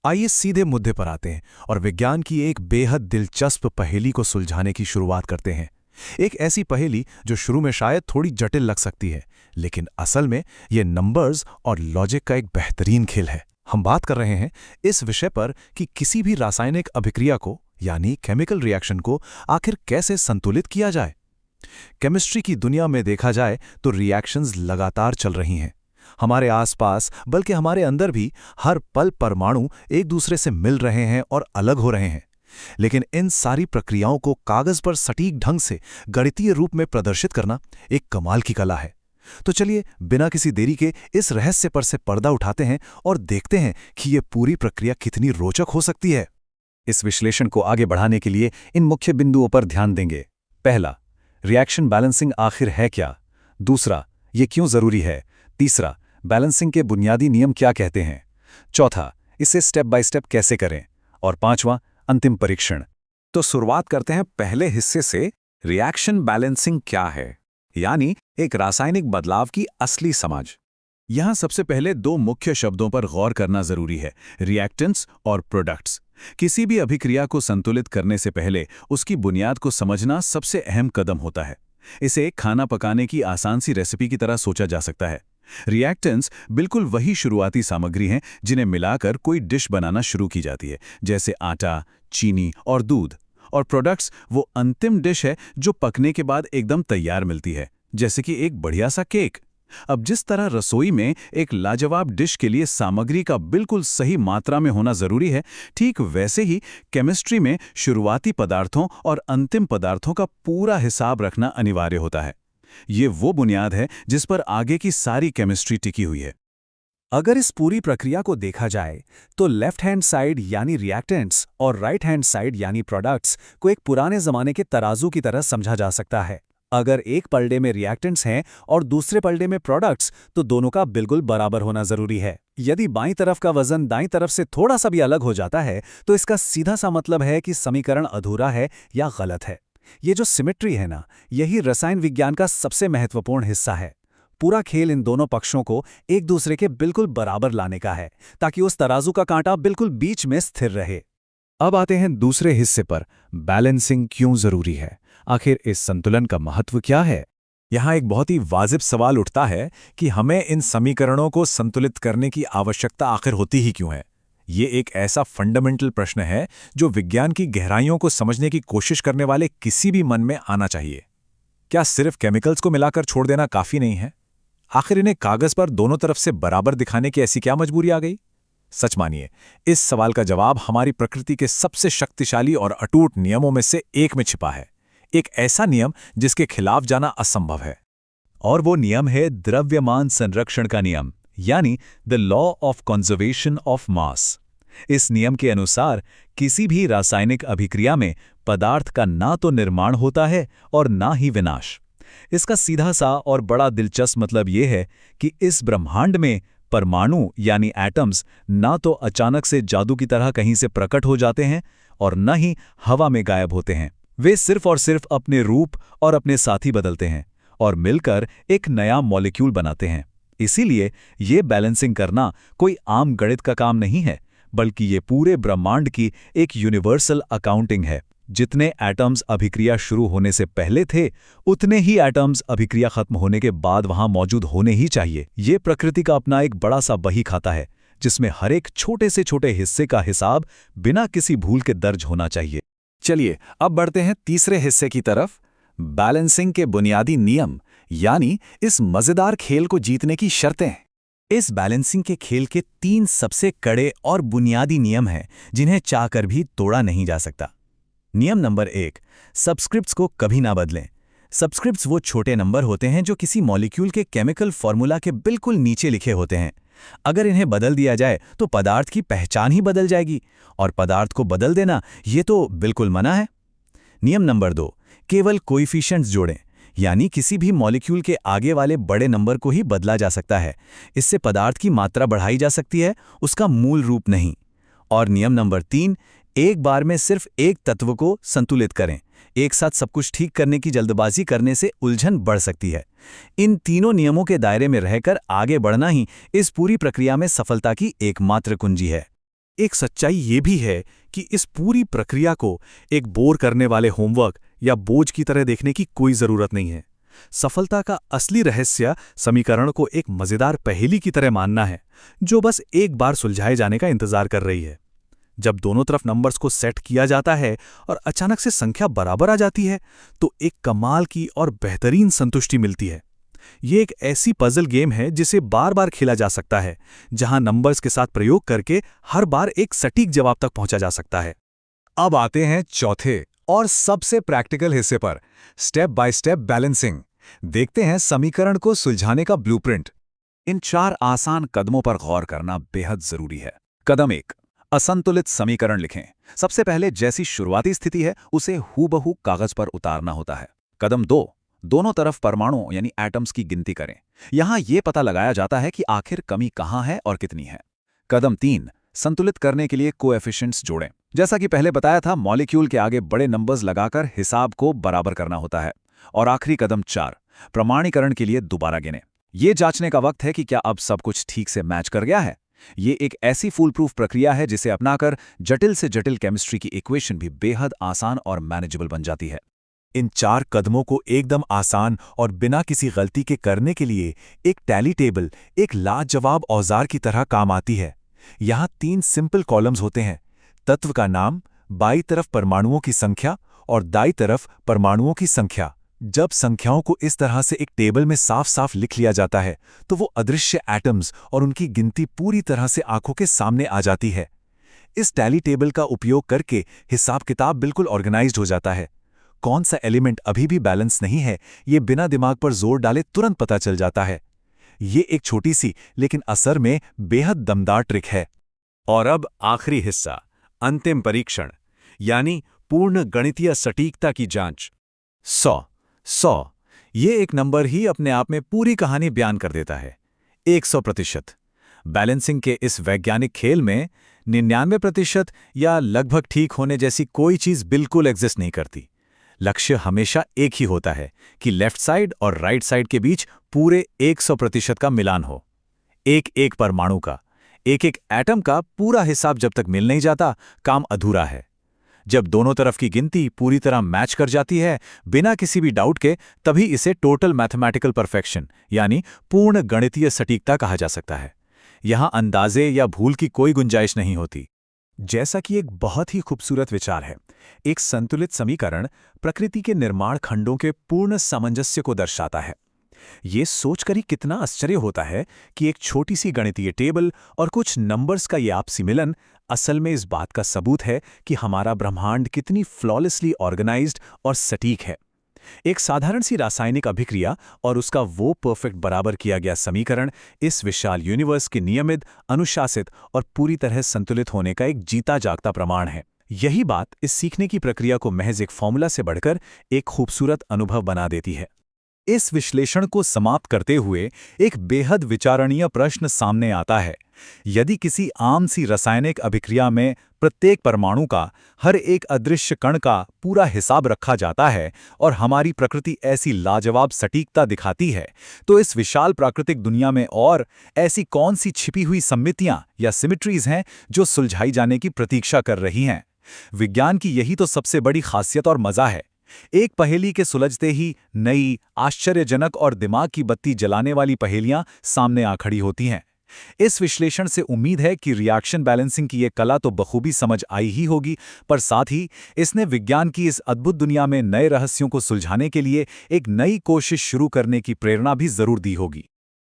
आइए सीधे मुद्दे पर आते हैं और विज्ञान की एक बेहद दिलचस्प पहेली को सुलझाने की शुरुआत करते हैं। एक ऐसी पहेली जो शुरू में शायद थोड़ी जटिल लग सकती है, लेकिन असल में ये नंबर्स और लॉजिक का एक बेहतरीन खेल है। हम बात कर रहे हैं इस विषय पर कि किसी भी रासायनिक अभिक्रिया को यानी केमिकल रिएक्शन को आखिर कैसे संतुलित किया जाए। केमिस्ट्री की दुनिया में देखा जाए तो रिएक्शंस लगातार चल रही हैं। हमारे आसपास बल्कि हमारे अंदर भी हर पल परमाणु एक दूसरे से मिल रहे हैं और अलग हो रहे हैं। लेकिन इन सारी प्रक्रियाओं को कागज पर सटीक ढंग से गणितीय रूप में प्रदर्शित करना एक कमाल की कला है। तो चलिए बिना किसी देरी के इस रहस्य पर से पर्दा उठाते हैं और देखते हैं कि ये पूरी प्रक्रिया कितनी रोचक हो सकती है। इस विश्लेषण को आगे बढ़ाने के लिए इन मुख्य बिंदुओं पर ध्यान देंगे। पहला, रिएक्शन बैलेंसिंग आखिर है क्या? दूसरा, ये क्यों जरूरी है? तीसरा, बैलेंसिंग के बुनियादी नियम क्या कहते हैं? चौथा, इसे स्टेप बाय स्टेप कैसे करें? और पांचवां, अंतिम परीक्षण। तो शुरुआत करते हैं पहले हिस्से से। रिएक्शन बैलेंसिंग क्या है, यानी एक रासायनिक बदलाव की असली समझ। यहां सबसे पहले दो मुख्य शब्दों पर गौर करना जरूरी है, रिएक्टेंट्स और प्रोडक्ट्स। किसी भी अभिक्रिया को संतुलित करने से पहले उसकी बुनियाद को समझना सबसे अहम कदम होता है। इसे एक खाना पकाने की आसान सी रेसिपी की तरह सोचा जा सकता है। रिएक्टेंट्स बिल्कुल वही शुरुआती सामग्री हैं जिन्हें मिलाकर कोई डिश बनाना शुरू की जाती है, जैसे आटा, चीनी और दूध। और प्रोडक्ट्स वो अंतिम डिश है जो पकने के बाद एकदम तैयार मिलती है, जैसे कि एक बढ़िया सा केक। अब जिस तरह रसोई में एक लाजवाब डिश के लिए सामग्री का बिल्कुल सही मात्रा में होना जरूरी है, ठीक वैसे ही केमिस्ट्री में शुरुआती पदार्थों और अंतिम पदार्थों का पूरा हिसाब रखना अनिवार्य होता है। ये वो बुनियाद है जिस पर आगे की सारी केमिस्ट्री टिकी हुई है। अगर इस पूरी प्रक्रिया को देखा जाए तो लेफ्ट हैंड साइड यानी रिएक्टेंट्स और राइट हैंड साइड यानी प्रोडक्ट्स को एक पुराने जमाने के तराजू की तरह समझा जा सकता है। अगर एक पलड़े में रिएक्टेंट्स हैं और दूसरे पलड़े में प्रोडक्ट्स, तो दोनों का बिल्कुल बराबर होना जरूरी है। यदि बाईं तरफ का वजन दाईं तरफ से थोड़ा सा भी अलग हो जाता है तो इसका सीधा सा मतलब है कि समीकरण अधूरा है या गलत है। ये जो सिमेट्री है ना, यही रसायन विज्ञान का सबसे महत्वपूर्ण हिस्सा है। पूरा खेल इन दोनों पक्षों को एक दूसरे के बिल्कुल बराबर लाने का है, ताकि उस तराजू का कांटा बिल्कुल बीच में स्थिर रहे। अब आते हैं दूसरे हिस्से पर, बैलेंसिंग क्यों जरूरी है? आखिर इस संतुलन का महत्व क्या है? यहाँ एक बहुत ही वाजिब सवाल उठता है कि हमें इन समीकरणों को संतुलित करने की आवश्यकता आखिर होती ही क्यों है। ये एक ऐसा फंडामेंटल प्रश्न है जो विज्ञान की गहराइयों को समझने की कोशिश करने वाले किसी भी मन में आना चाहिए। क्या सिर्फ केमिकल्स को मिलाकर छोड़ देना काफी नहीं है? आखिर इन्हें कागज पर दोनों तरफ से बराबर दिखाने की ऐसी क्या मजबूरी आ गई? सच मानिए, इस सवाल का जवाब हमारी प्रकृति के सबसे शक्तिशाली और अटूट नियमों में से एक में छिपा है। एक ऐसा नियम जिसके खिलाफ जाना असंभव है। और वो नियम है द्रव्यमान संरक्षण का नियम, यानी the law of conservation of mass. इस नियम के अनुसार किसी भी रासायनिक अभिक्रिया में पदार्थ का ना तो निर्माण होता है और ना ही विनाश। इसका सीधा सा और बड़ा दिलचस्प मतलब यह है कि इस ब्रह्मांड में परमाणु यानी एटम्स ना तो अचानक से जादू की तरह कहीं से प्रकट हो जाते हैं और न ही हवा में गायब होते हैं। वे सिर्फ और सिर्फ अपने रूप और अपने साथी बदलते हैं और मिलकर एक नया मॉलिक्यूल बनाते हैं। इसीलिए ये बैलेंसिंग करना कोई आम गणित का काम नहीं है, बल्कि ये पूरे ब्रह्मांड की एक यूनिवर्सल अकाउंटिंग है। जितने एटम्स अभिक्रिया शुरू होने से पहले थे, उतने ही एटम्स अभिक्रिया खत्म होने के बाद वहां मौजूद होने ही चाहिए। ये प्रकृति का अपना एक बड़ा सा बही खाता है, जिसमें हर एक छोटे से छोटे हिस्से का हिसाब बिना किसी भूल के दर्ज होना चाहिए। चलिए अब बढ़ते हैं तीसरे हिस्से की तरफ, बैलेंसिंग के बुनियादी नियम, यानी इस मजेदार खेल को जीतने की शर्तें। इस बैलेंसिंग के खेल के 3 सबसे कड़े और बुनियादी नियम हैं जिन्हें चाहकर भी तोड़ा नहीं जा सकता। नियम नंबर 1, सबस्क्रिप्ट्स को कभी ना बदलें। सबस्क्रिप्ट्स वो छोटे नंबर होते हैं जो किसी मॉलिक्यूल के केमिकल फॉर्मूला के बिल्कुल नीचे लिखे होते हैं। अगर इन्हें बदल दिया जाए तो पदार्थ की पहचान ही बदल जाएगी, और पदार्थ को बदल देना ये तो बिल्कुल मना है। नियम नंबर 2, केवल कोएफिशिएंट्स जोड़ें, यानी किसी भी मॉलिक्यूल के आगे वाले बड़े नंबर को ही बदला जा सकता है। इससे पदार्थ की मात्रा बढ़ाई जा सकती है, उसका मूल रूप नहीं। और नियम नंबर 3, एक बार में सिर्फ एक तत्व को संतुलित करें। एक साथ सब कुछ ठीक करने की जल्दबाजी करने से उलझन बढ़ सकती है। इन तीनों नियमों के दायरे में रहकर आगे बढ़ना ही इस पूरी प्रक्रिया में सफलता की एकमात्र कुंजी है। एक सच्चाई ये भी है कि इस पूरी प्रक्रिया को एक बोर करने वाले होमवर्क या बोझ की तरह देखने की कोई जरूरत नहीं है। सफलता का असली रहस्य समीकरण को एक मजेदार पहेली की तरह मानना है, जो बस एक बार सुलझाए जाने का इंतजार कर रही है। जब दोनों तरफ नंबर्स को सेट किया जाता है और अचानक से संख्या बराबर आ जाती है, तो एक कमाल की और बेहतरीन संतुष्टि मिलती है। ये एक ऐसी पजल गेम है जिसे बार बार खेला जा सकता है, जहां नंबर्स के साथ प्रयोग करके हर बार एक सटीक जवाब तक पहुंचा जा सकता है। अब आते हैं चौथे और सबसे प्रैक्टिकल हिस्से पर, स्टेप बाय स्टेप बैलेंसिंग। देखते हैं समीकरण को सुलझाने का ब्लूप्रिंट। इन 4 आसान कदमों पर गौर करना बेहद जरूरी है। कदम 1, असंतुलित समीकरण लिखें। सबसे पहले जैसी शुरुआती स्थिति है उसे हूबहू कागज पर उतारना होता है। कदम 2, दोनों तरफ परमाणुओं यानी एटम्स की गिनती करें। यहां यह पता लगाया जाता है कि आखिर कमी कहां है और कितनी है। कदम 3, संतुलित करने के लिए कोएफिशिएंट्स जोड़ें। जैसा कि पहले बताया था, मॉलिक्यूल के आगे बड़े नंबर्स लगाकर हिसाब को बराबर करना होता है। और आखिरी कदम 4, प्रमाणीकरण के लिए दोबारा गिनें। यह जांचने का वक्त है कि क्या अब सब कुछ ठीक से मैच कर गया है। ये एक ऐसी फूल प्रूफ प्रक्रिया है जिसे अपनाकर जटिल से जटिल केमिस्ट्री की इक्वेशन भी बेहद आसान और मैनेजेबल बन जाती है। इन 4 कदमों को एकदम आसान और बिना किसी गलती के करने के लिए एक टैली टेबल एक लाजवाब औजार की तरह काम आती है। यहाँ 3 सिंपल कॉलम्स होते हैं: तत्व का नाम, बाईं तरफ परमाणुओं की संख्या और दाईं तरफ परमाणुओं की संख्या। जब संख्याओं को इस तरह से एक टेबल में साफ साफ लिख लिया जाता है, तो वो अदृश्य एटम्स और उनकी गिनती पूरी तरह से आंखों के सामने आ जाती है। इस टैली टेबल का उपयोग करके हिसाब किताब बिल्कुल ऑर्गेनाइज्ड हो जाता है। कौन सा एलिमेंट अभी भी बैलेंस नहीं है, ये बिना दिमाग पर जोर डाले तुरंत पता चल जाता है। ये एक छोटी सी लेकिन असर में बेहद दमदार ट्रिक है। और अब आखिरी हिस्सा, अंतिम परीक्षण, यानी पूर्ण गणितीय सटीकता की जांच। 100 ये एक नंबर ही अपने आप में पूरी कहानी बयान कर देता है। 100%। बैलेंसिंग के इस वैज्ञानिक खेल में 99% या लगभग ठीक होने जैसी कोई चीज बिल्कुल एग्जिस्ट नहीं करती। लक्ष्य हमेशा एक ही होता है कि लेफ्ट साइड और राइट साइड के बीच पूरे 100% का मिलान हो। एक परमाणु का, एक एटम का पूरा हिसाब जब तक मिल नहीं जाता, काम अधूरा है। जब दोनों तरफ की गिनती पूरी तरह मैच कर जाती है बिना किसी भी डाउट के, तभी इसे टोटल मैथमेटिकल परफेक्शन यानी पूर्ण गणितीय सटीकता कहा जा सकता है। यहां अंदाजे या भूल की कोई गुंजाइश नहीं होती। जैसा कि एक बहुत ही खूबसूरत विचार है, एक संतुलित समीकरण प्रकृति के निर्माण खंडों के पूर्ण सामंजस्य को दर्शाता है। ये सोचकर ही कितना आश्चर्य होता है कि एक छोटी सी गणितीय टेबल और कुछ नंबर्स का ये आपसी मिलन असल में इस बात का सबूत है कि हमारा ब्रह्मांड कितनी फ्लॉलेसली ऑर्गेनाइज्ड और सटीक है। एक साधारण सी रासायनिक अभिक्रिया और उसका वो परफेक्ट बराबर किया गया समीकरण इस विशाल यूनिवर्स के नियमित, अनुशासित और पूरी तरह संतुलित होने का एक जीता जागता प्रमाण है। यही बात इस सीखने की प्रक्रिया को महज एक फॉर्मूला से बढ़कर एक खूबसूरत अनुभव बना देती है। इस विश्लेषण को समाप्त करते हुए एक बेहद विचारणीय प्रश्न सामने आता है। यदि किसी आम सी रासायनिक अभिक्रिया में प्रत्येक परमाणु का, हर एक अदृश्य कण का पूरा हिसाब रखा जाता है और हमारी प्रकृति ऐसी लाजवाब सटीकता दिखाती है, तो इस विशाल प्राकृतिक दुनिया में और ऐसी कौन सी छिपी हुई सममितियां या सिमिट्रीज हैं जो सुलझाई जाने की प्रतीक्षा कर रही हैं? विज्ञान की यही तो सबसे बड़ी खासियत और मजा है। एक पहेली के सुलझते ही नई, आश्चर्यजनक और दिमाग की बत्ती जलाने वाली पहेलियां सामने आ खड़ी होती हैं। इस विश्लेषण से उम्मीद है कि रिएक्शन बैलेंसिंग की ये कला तो बखूबी समझ आई ही होगी, पर साथ ही इसने विज्ञान की इस अद्भुत दुनिया में नए रहस्यों को सुलझाने के लिए एक नई कोशिश शुरू करने की प्रेरणा भी जरूर दी होगी।